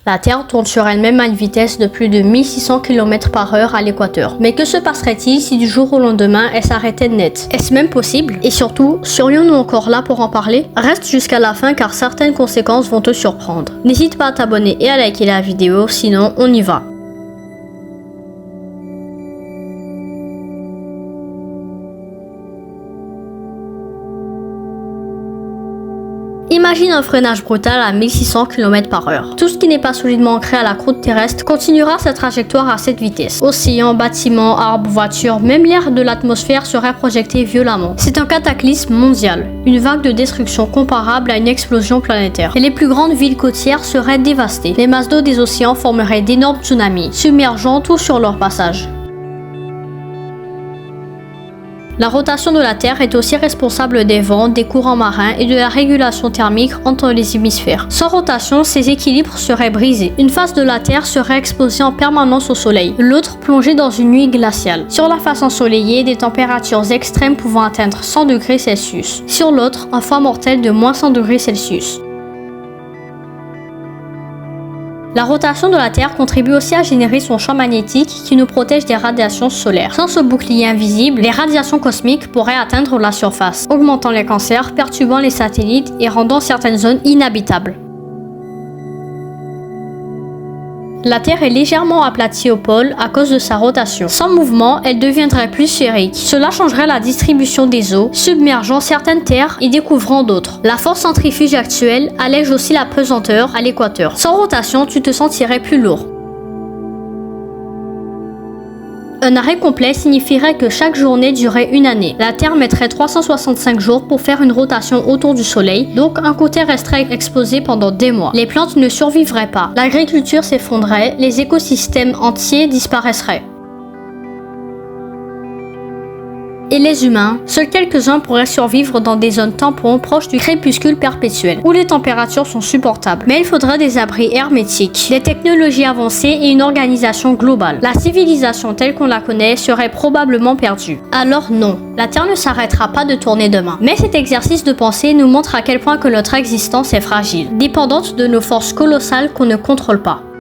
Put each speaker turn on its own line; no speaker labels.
La Terre tourne sur elle-même à une vitesse de plus de 1600 km/h à l'équateur. Mais que se passerait-il si du jour au lendemain elle s'arrêtait net? Est-ce même possible? Et surtout, serions-nous encore là pour en parler? Reste jusqu'à la fin car certaines conséquences vont te surprendre. N'hésite pas à t'abonner et à liker la vidéo, sinon on y va. Imagine un freinage brutal à 1600 km/h. Tout ce qui n'est pas solidement ancré à la croûte terrestre continuera sa trajectoire à cette vitesse. Océans, bâtiments, arbres, voitures, même l'air de l'atmosphère serait projeté violemment. C'est un cataclysme mondial, une vague de destruction comparable à une explosion planétaire. Et les plus grandes villes côtières seraient dévastées. Les masses d'eau des océans formeraient d'énormes tsunamis, submergeant tout sur leur passage. La rotation de la Terre est aussi responsable des vents, des courants marins et de la régulation thermique entre les hémisphères. Sans rotation, ces équilibres seraient brisés. Une face de la Terre serait exposée en permanence au soleil, l'autre plongée dans une nuit glaciale. Sur la face ensoleillée, des températures extrêmes pouvant atteindre 100 degrés Celsius. Sur l'autre, un froid mortel de moins 100 degrés Celsius. La rotation de la Terre contribue aussi à générer son champ magnétique qui nous protège des radiations solaires. Sans ce bouclier invisible, les radiations cosmiques pourraient atteindre la surface, augmentant les cancers, perturbant les satellites et rendant certaines zones inhabitables. La Terre est légèrement aplatie au pôle à cause de sa rotation. Sans mouvement, elle deviendrait plus sphérique. Cela changerait la distribution des eaux, submergeant certaines terres et découvrant d'autres. La force centrifuge actuelle allège aussi la pesanteur à l'équateur. Sans rotation, tu te sentirais plus lourd. Un arrêt complet signifierait que chaque journée durait une année. La Terre mettrait 365 jours pour faire une rotation autour du Soleil, donc un côté resterait exposé pendant des mois. Les plantes ne survivraient pas, l'agriculture s'effondrerait, les écosystèmes entiers disparaîtraient. Et les humains, seuls quelques-uns pourraient survivre dans des zones tampons proches du crépuscule perpétuel, où les températures sont supportables. Mais il faudrait des abris hermétiques, des technologies avancées et une organisation globale. La civilisation telle qu'on la connaît serait probablement perdue. Alors non, la Terre ne s'arrêtera pas de tourner demain. Mais cet exercice de pensée nous montre à quel point que notre existence est fragile, dépendante de nos forces colossales qu'on ne contrôle pas.